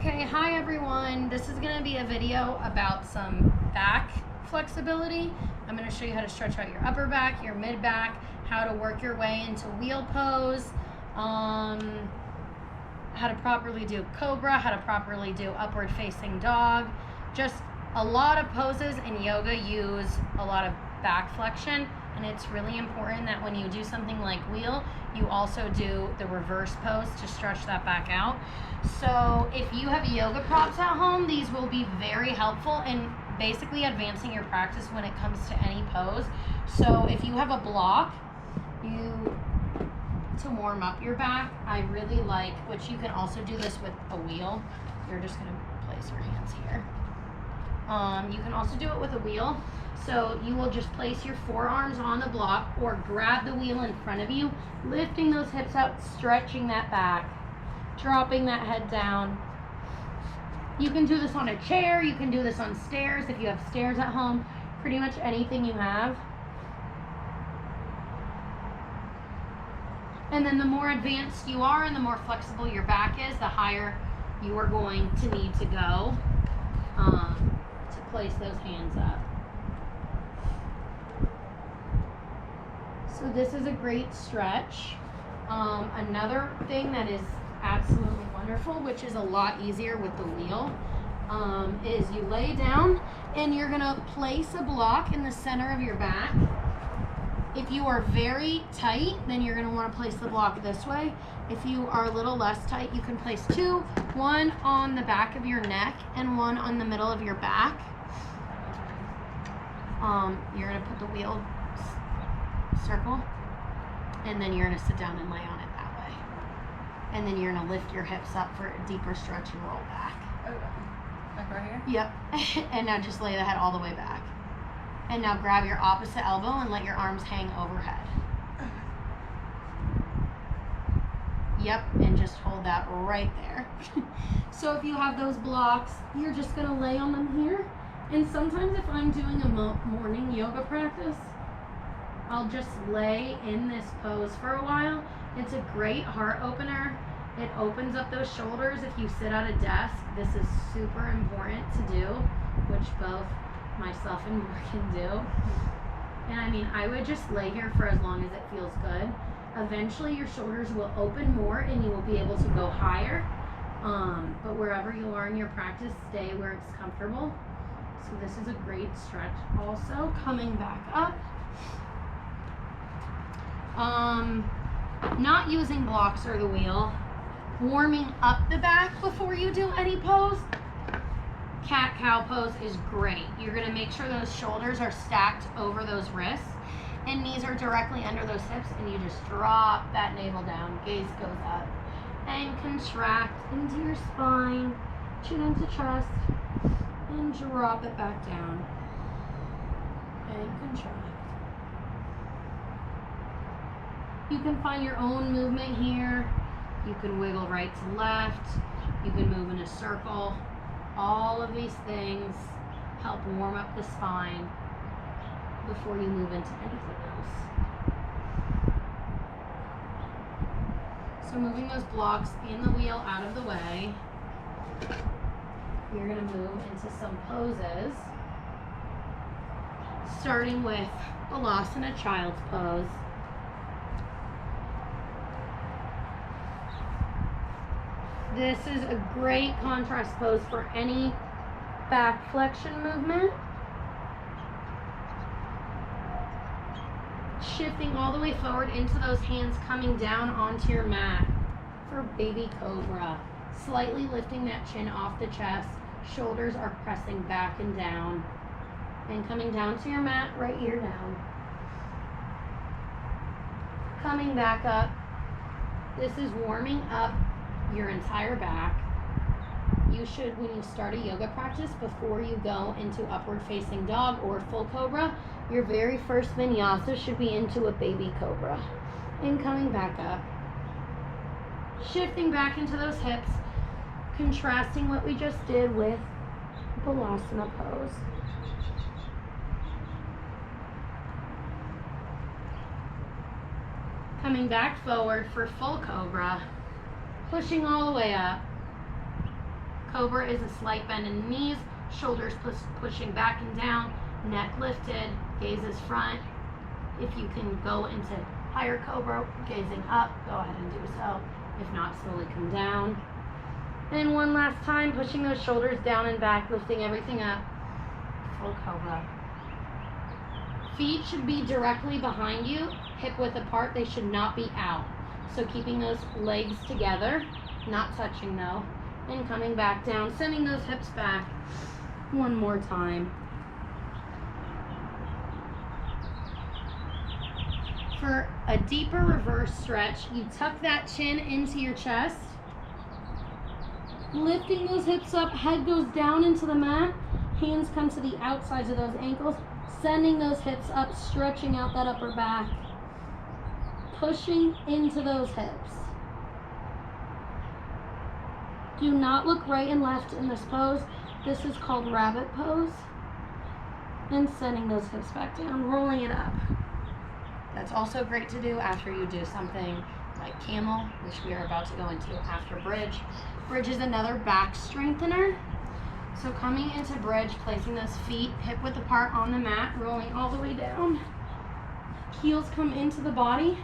Okay, hi everyone. This is going to be a video about some back flexibility. I'm going to show you how to stretch out your upper back, your mid back, how to work your way into wheel pose, how to properly do Cobra, how to properly do upward facing dog. Just a lot of poses in yoga use a lot of back flexion, and it's really important that when you do something like wheel, you also do the reverse pose to stretch that back out. So if you have yoga props at home, these will be very helpful in basically advancing your practice when it comes to any pose. So if you have a block, to warm up your back, I really like, which you can also do this with a wheel. You're just gonna place your hands here. You can also do it with a wheel. So you will just place your forearms on the block or grab the wheel in front of you, lifting those hips out, stretching that back, dropping that head down. You can do this on a chair, you can do this on stairs if you have stairs at home, pretty much anything you have. And then the more advanced you are and the more flexible your back is, the higher you are going to need to go to place those hands up. So this is a great stretch. Another thing that is absolutely wonderful, which is a lot easier with the wheel, is you lay down and you're gonna place a block in the center of your back. If you are very tight, then you're gonna wanna place the block this way. If you are a little less tight, you can place two, one on the back of your neck and one on the middle of your back. You're gonna put the wheel circle, and then you're gonna sit down and lay on it that way. And then you're gonna lift your hips up for a deeper stretch and roll back. Okay. Like right here? Yep. And now just lay the head all the way back. And now grab your opposite elbow and let your arms hang overhead. Yep, and just hold that right there. So if you have those blocks, you're just gonna lay on them here. And sometimes if I'm doing a morning yoga practice, I'll just lay in this pose for a while. It's a great heart opener. It opens up those shoulders. If you sit at a desk, this is super important to do, which both myself and Morgan do. And I mean, I would just lay here for as long as it feels good. Eventually your shoulders will open more and you will be able to go higher. But wherever you are in your practice, stay where it's comfortable. So this is a great stretch. Also, coming back up. Not using blocks or the wheel. Warming up the back before you do any pose. Cat-cow pose is great. You're gonna make sure those shoulders are stacked over those wrists and knees are directly under those hips, and you just drop that navel down, gaze goes up, and contract into your spine, chin into chest, and drop it back down, and contract. You can find your own movement here. You can wiggle right to left. You can move in a circle. All of these things help warm up the spine before you move into anything else. So moving those blocks in the wheel out of the way, you're gonna move into some poses, starting with Balasana Child's Pose. This is a great contrast pose for any back flexion movement. Shifting all the way forward into those hands, coming down onto your mat for baby cobra. Slightly lifting that chin off the chest. Shoulders are pressing back and down. And coming down to your mat, right ear down. Coming back up. This is warming up your entire back. You should, when you start a yoga practice, before you go into upward facing dog or full cobra, your very first vinyasa should be into a baby cobra. And coming back up. Shifting back into those hips, contrasting what we just did with Balasana pose. Coming back forward for full cobra. Pushing all the way up, Cobra is a slight bend in the knees, shoulders pushing back and down, neck lifted, gazes front. If you can go into higher Cobra, gazing up, go ahead and do so. If not, slowly come down. And one last time, pushing those shoulders down and back, lifting everything up. Full Cobra. Feet should be directly behind you, hip width apart. They should not be out. So keeping those legs together, not touching though, and coming back down, sending those hips back. One more time. For a deeper reverse stretch, you tuck that chin into your chest, lifting those hips up, head goes down into the mat, hands come to the outsides of those ankles, sending those hips up, stretching out that upper back, pushing into those hips. Do not look right and left in this pose. This is called rabbit pose. And sending those hips back down, rolling it up. That's also great to do after you do something like Camel, which we are about to go into after bridge. Bridge is another back strengthener. So coming into bridge, placing those feet hip width apart on the mat, rolling all the way down. Heels come into the body,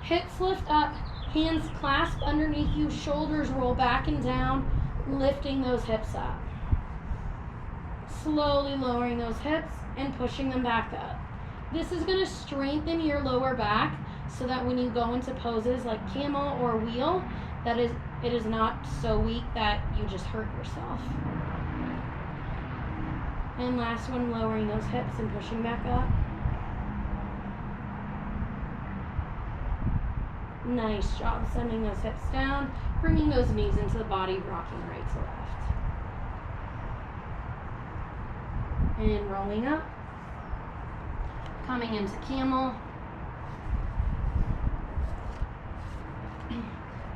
hips lift up, hands clasp underneath you, shoulders roll back and down, lifting those hips up. Slowly lowering those hips and pushing them back up. This is going to strengthen your lower back so that when you go into poses like Camel or wheel, it is not so weak that you just hurt yourself. And last one, lowering those hips and pushing back up. Nice job sending those hips down, bringing those knees into the body, rocking right to left. And rolling up. Coming into Camel.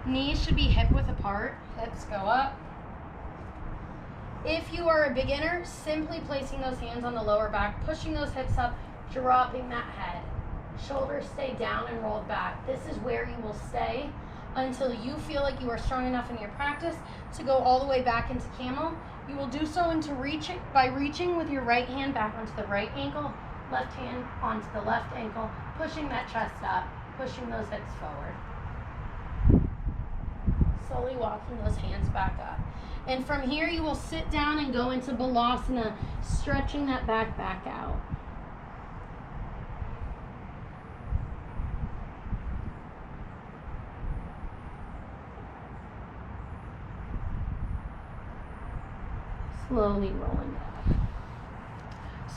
Knees should be hip width apart. Hips go up. If you are a beginner, simply placing those hands on the lower back, pushing those hips up, dropping that head. Shoulders stay down and rolled back. This is where you will stay until you feel like you are strong enough in your practice to go all the way back into Camel. You will do so by reaching with your right hand back onto the right ankle, left hand onto the left ankle, pushing that chest up, pushing those hips forward. Slowly walking those hands back up. And from here you will sit down and go into Balasana, stretching that back out. Slowly rolling up.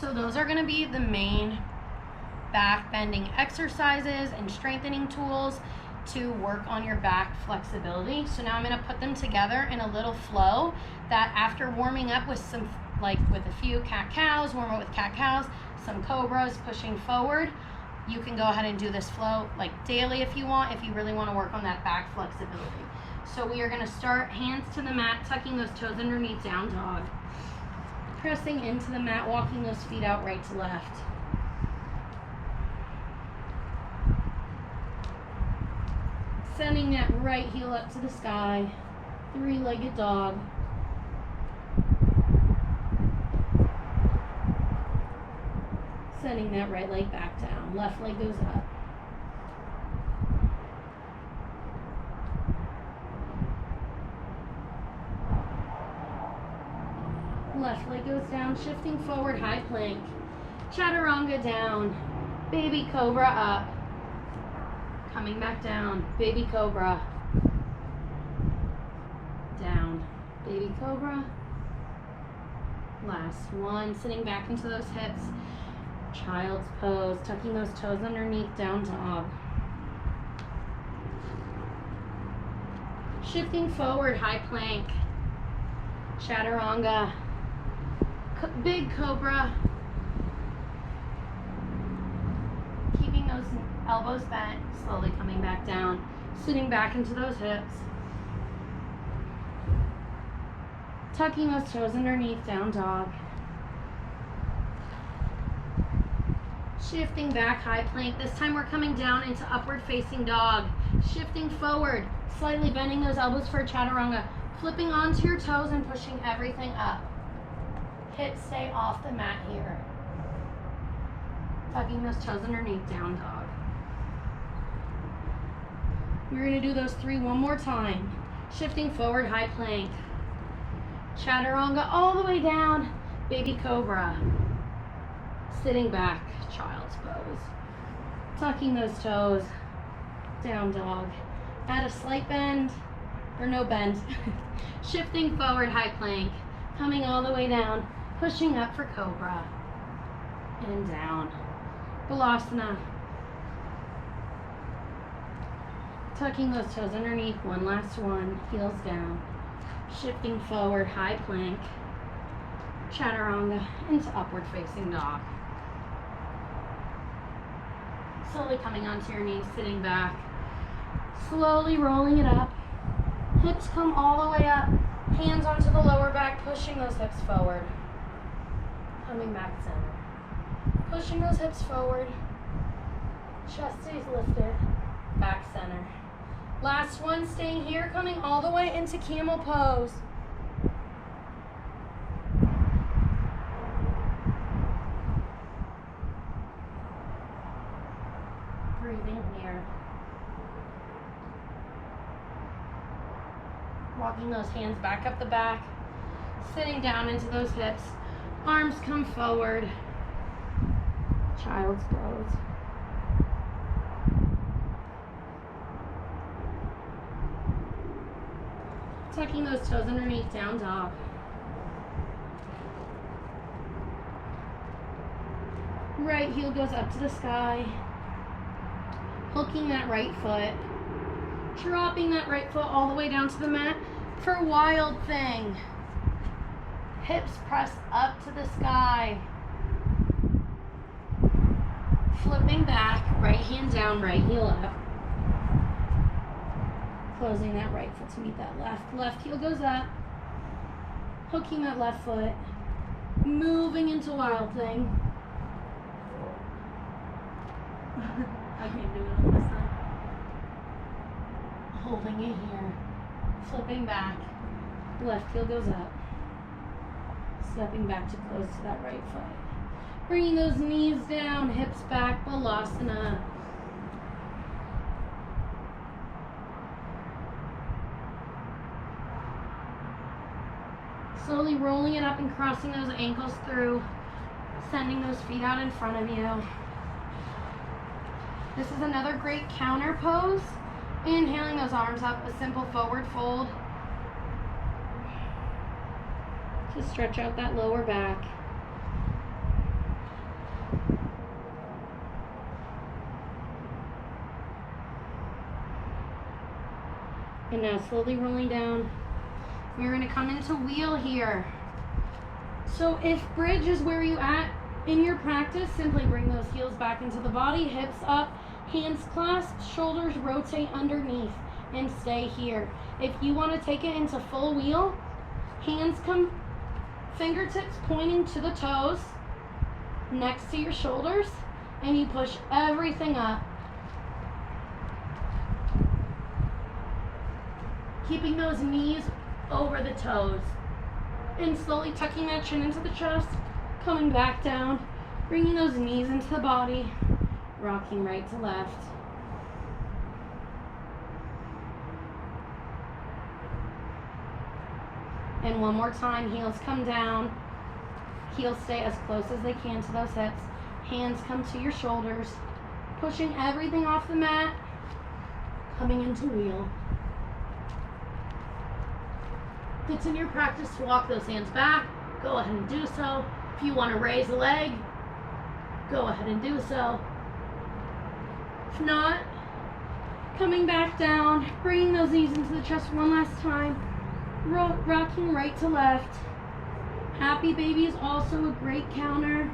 So those are going to be the main back bending exercises and strengthening tools to work on your back flexibility. So now I'm going to put them together in a little flow that after warming up with some, with a few cat-cows, warm up with cat-cows, some cobras pushing forward, you can go ahead and do this flow daily if you want, if you really want to work on that back flexibility. So we are going to start hands to the mat, tucking those toes underneath, down dog. Pressing into the mat, walking those feet out right to left. Sending that right heel up to the sky, three-legged dog. Sending that right leg back down, left leg goes up. Left leg goes down, shifting forward, high plank. Chaturanga down, baby cobra up. Coming back down, baby cobra. Down, baby cobra. Last one, sitting back into those hips. Child's pose, tucking those toes underneath, down dog. Shifting forward, high plank. Chaturanga. Big cobra. Keeping those elbows bent, slowly coming back down, sitting back into those hips. Tucking those toes underneath, down dog. Shifting back, high plank. This time we're coming down into upward facing dog. Shifting forward, slightly bending those elbows for a chaturanga. Flipping onto your toes and pushing everything up. Hips stay off the mat here. Tucking those toes underneath, down dog. You're gonna do those 3 one more time. Shifting forward, high plank. Chaturanga all the way down, baby cobra. Sitting back, child's pose. Tucking those toes, down dog. Add a slight bend, or no bend. Shifting forward, high plank. Coming all the way down, pushing up for cobra. And down. Balasana. Tucking those toes underneath, one last one, heels down. Shifting forward, high plank. Chaturanga into upward facing dog. Slowly coming onto your knees, sitting back. Slowly rolling it up. Hips come all the way up. Hands onto the lower back, pushing those hips forward. Coming back center. Pushing those hips forward. Chest stays lifted. Back center. Last one, staying here, coming all the way into camel pose. Breathing here. Walking those hands back up the back. Sitting down into those hips. Arms come forward. Child's pose. Tucking those toes underneath, down dog. Right heel goes up to the sky. Hooking that right foot. Dropping that right foot all the way down to the mat for wild thing. Hips press up to the sky. Flipping back, right hand down, right heel up. Closing that right foot to meet that left. Left heel goes up. Hooking that left foot. Moving into wild thing. I can't do it on this side. Holding it here. Flipping back. Left heel goes up. Stepping back to close to that right foot. Bringing those knees down, hips back, balasana. Slowly rolling it up and crossing those ankles through. Sending those feet out in front of you. This is another great counter pose. Inhaling those arms up, a simple forward fold. To stretch out that lower back. And now slowly rolling down. We're going to come into wheel here. So if bridge is where you at in your practice, simply bring those heels back into the body, hips up, hands clasped, shoulders rotate underneath, and stay here. If you want to take it into full wheel, hands come, fingertips pointing to the toes, next to your shoulders, and you push everything up. Keeping those knees over the toes. And slowly tucking that chin into the chest, coming back down, bringing those knees into the body, rocking right to left. And one more time, heels come down, heels stay as close as they can to those hips, hands come to your shoulders, pushing everything off the mat, coming into wheel. If it's in your practice to walk those hands back, go ahead and do so. If you want to raise a leg, go ahead and do so. If not, coming back down, bringing those knees into the chest one last time, rocking right to left. Happy baby is also a great counter.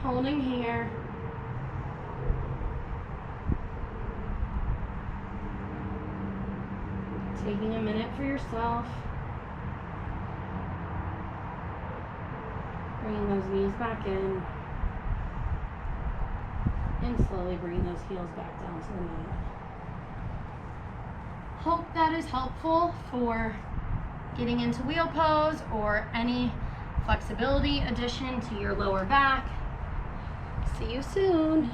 Holding here. Taking a minute for yourself. Bringing those knees back in. And slowly bringing those heels back down to the mat. hope that is helpful for getting into wheel pose or any flexibility addition to your lower back. See you soon.